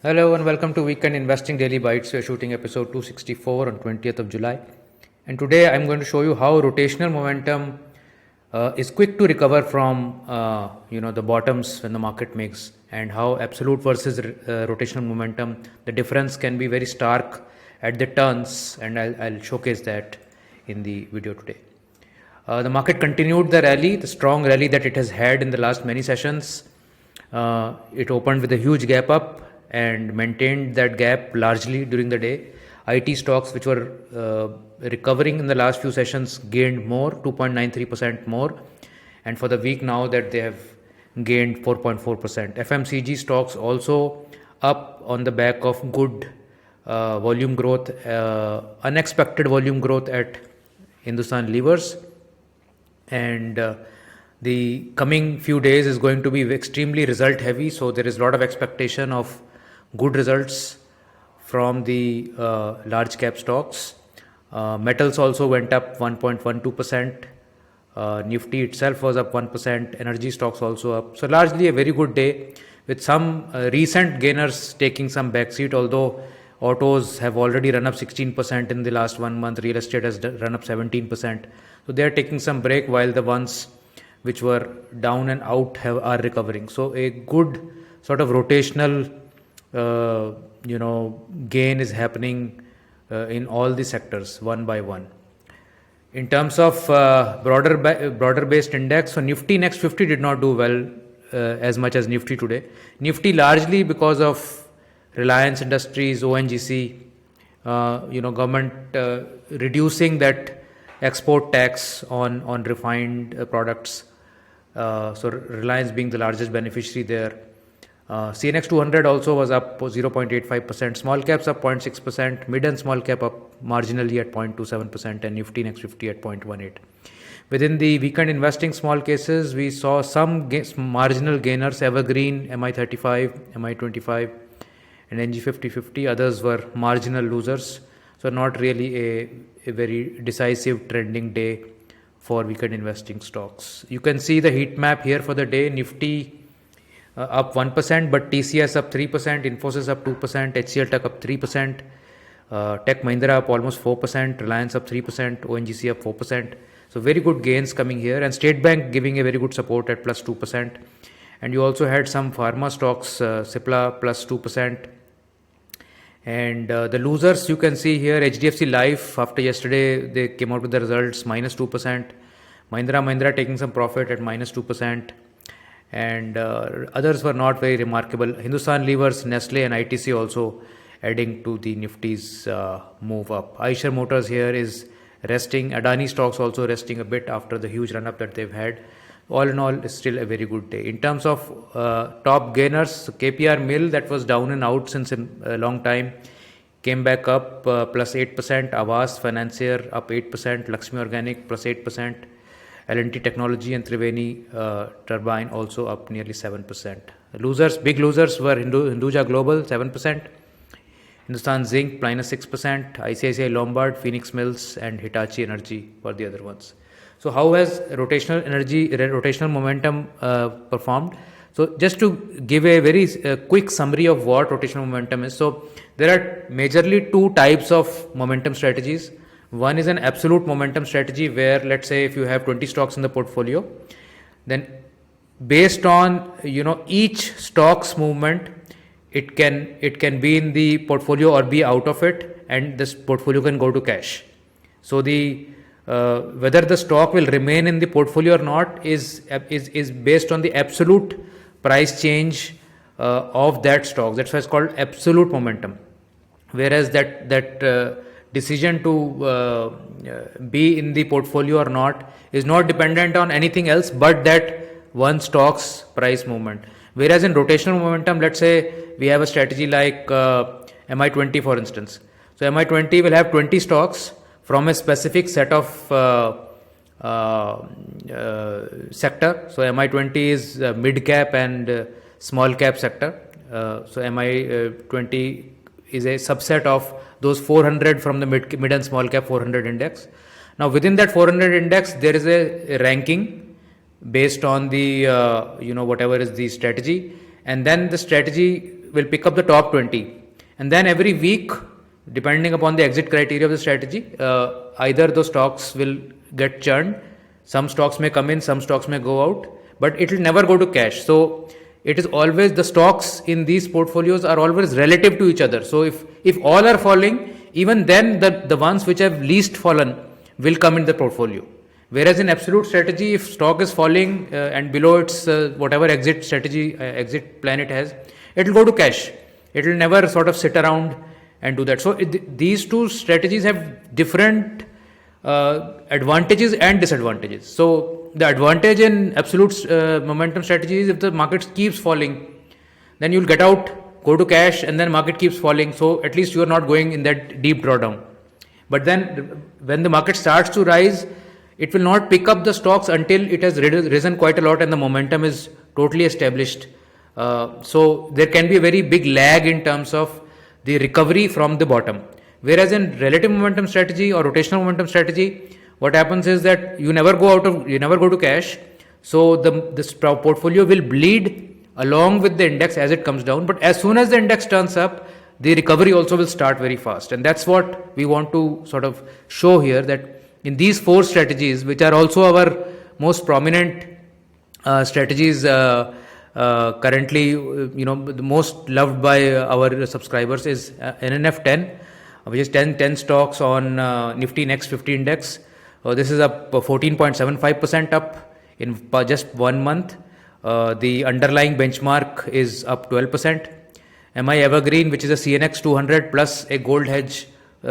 Hello and welcome to Weekend Investing Daily Bytes. We are shooting episode 264 on 20th of July. And today I'm going to show you how rotational momentum is quick to recover from the bottoms when the market makes, and how absolute versus rotational momentum, the difference can be very stark at the turns, and I'll showcase that in the video today. The market continued the strong rally that it has had in the last many sessions. It opened with a huge gap up and maintained that gap largely during the day. IT stocks, which were recovering in the last few sessions, gained more, 2.93% more. And for the week now that they have gained 4.4%. FMCG stocks also up on the back of good volume growth, unexpected volume growth at Hindustan Levers. And the coming few days is going to be extremely result heavy, so there is a lot of expectation of good results from the large cap stocks. Metals also went up 1.12%. Nifty itself was up 1%. Energy stocks also up. So largely a very good day, with some recent gainers taking some backseat, although autos have already run up 16% in the last 1 month. Real estate has run up 17%. So they are taking some break, while the ones which were down and out are recovering. So a good sort of rotational gain is happening in all the sectors one by one. In terms of broader based index, so Nifty Next 50 did not do well as much as Nifty today. Nifty largely because of Reliance Industries, ONGC, government reducing that export tax on refined products. So Reliance being the largest beneficiary there. CNX 200 also was up 0.85%. Small caps up 0.6%. Mid and small cap up marginally at 0.27%, and Nifty Next 50 at 0.18. Within the weekend investing small cases, we saw some marginal gainers: EverGreen, MI35, MI25, and NG 50/50. Others were marginal losers. So not really a very decisive trending day for weekend investing stocks. You can see the heat map here for the day. Nifty up 1%, but TCS up 3%, Infosys up 2%, HCL Tech up 3%, Tech Mahindra up almost 4%, Reliance up 3%, ONGC up 4%. So very good gains coming here, and State Bank giving a very good support at plus 2%. And you also had some pharma stocks, Cipla plus 2%. And the losers you can see here: HDFC Life, after yesterday they came out with the results, minus 2%. Mahindra taking some profit at minus 2%. And others were not very remarkable. Hindustan Levers, Nestle and ITC also adding to the Nifty's move up. Eicher Motors here is resting. Adani stocks also resting a bit after the huge run up that they've had. All in all, it's still a very good day. In terms of top gainers, KPR Mill, that was down and out since a long time, came back up plus 8%. Avas Financier up 8%. Lakshmi Organic plus 8%. L&T Technology and Triveni Turbine also up nearly 7%. Big losers were Hinduja Global 7%. Hindustan Zinc minus 6%. ICICI Lombard, Phoenix Mills and Hitachi Energy were the other ones. So how has rotational momentum performed? So just to give a very quick summary of what rotational momentum is. So there are majorly two types of momentum strategies. One is an absolute momentum strategy, where, let's say, if you have 20 stocks in the portfolio, then based on each stock's movement, it can be in the portfolio or be out of it, and this portfolio can go to cash. So the whether the stock will remain in the portfolio or not is based on the absolute price change of that stock. That's why it's called absolute momentum. Whereas that decision to be in the portfolio or not is not dependent on anything else but that one stock's price movement. Whereas in rotational momentum, let's say we have a strategy like MI20, for instance. So MI20 will have 20 stocks from a specific set of sector. So MI20 is mid cap and small cap sector. So MI20 is a subset of those 400 from the mid and small cap 400 index. Now within that 400 index, there is a ranking based on the whatever is the strategy, and then the strategy will pick up the top 20, and then every week, depending upon the exit criteria of the strategy, either those stocks will get churned. Some stocks may come in, some stocks may go out, but it will never go to cash. So it is always, the stocks in these portfolios are always relative to each other. So if all are falling, even then the ones which have least fallen will come in the portfolio. Whereas in absolute strategy, if stock is falling and below its whatever exit strategy, exit plan it has, it will go to cash. It will never sort of sit around and do that. So these two strategies have different advantages and disadvantages. So the advantage in absolute momentum strategy is if the market keeps falling, then you'll get out, go to cash, and then market keeps falling. So at least you are not going in that deep drawdown. But then when the market starts to rise, it will not pick up the stocks until it has risen quite a lot and the momentum is totally established. So there can be a very big lag in terms of the recovery from the bottom. Whereas in relative momentum strategy or rotational momentum strategy, what happens is that you never go to cash. So this portfolio will bleed along with the index as it comes down. But as soon as the index turns up, the recovery also will start very fast. And that's what we want to sort of show here, that in these four strategies, which are also our most prominent strategies currently, the most loved by our subscribers is NNF10, which is 10 stocks on Nifty Next 50 index. This is up 14.75% up in just 1 month. The underlying benchmark is up 12%. MI Evergreen, which is a CNX 200 plus a gold hedge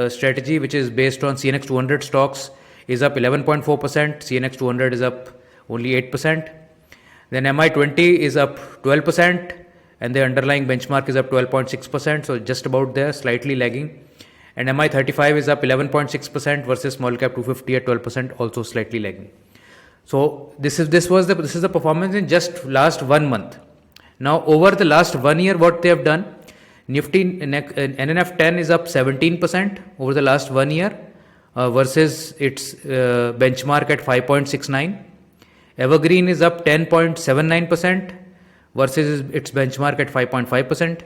strategy, which is based on CNX 200 stocks, is up 11.4%. CNX 200 is up only 8%. Then MI20 is up 12%, and the underlying benchmark is up 12.6%. So just about there, slightly lagging. And MI35 is up 11.6% versus small cap 250 at 12%, also slightly lagging. So this is the performance in just last 1 month. Now over the last 1 year, what they have done, Nifty NNF10 is up 17% over the last 1 year versus its benchmark at 5.69. Evergreen is up 10.79% versus its benchmark at 5.5%.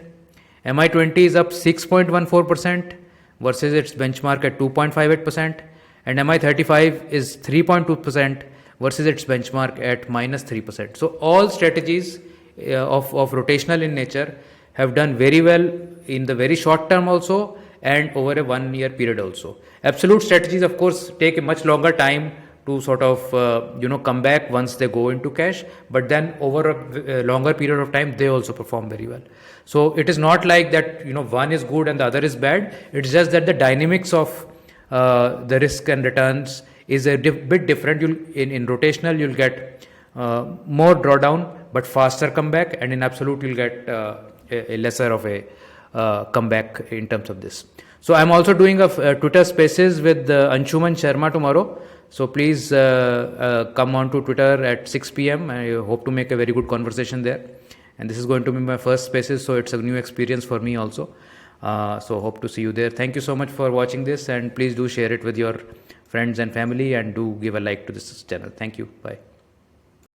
MI20 is up 6.14% versus its benchmark at 2.58%. And MI35 is 3.2% versus its benchmark at -3%. So all strategies of rotational in nature have done very well in the very short term also and over a 1 year period also. Absolute strategies, of course, take a much longer time to sort of come back once they go into cash, but then over a longer period of time they also perform very well. So it is not like that one is good and the other is bad. It's just that the dynamics of the risk and returns is a bit different. In rotational you'll get more drawdown but faster comeback, and in absolute you'll get a lesser of a comeback in terms of this. So I'm also doing a Twitter Spaces with Anshuman Sharma tomorrow. So please come on to Twitter at 6 p.m. I hope to make a very good conversation there. And this is going to be my first Spaces, so it's a new experience for me also. So hope to see you there. Thank you so much for watching this, and please do share it with your friends and family, and do give a like to this channel. Thank you. Bye.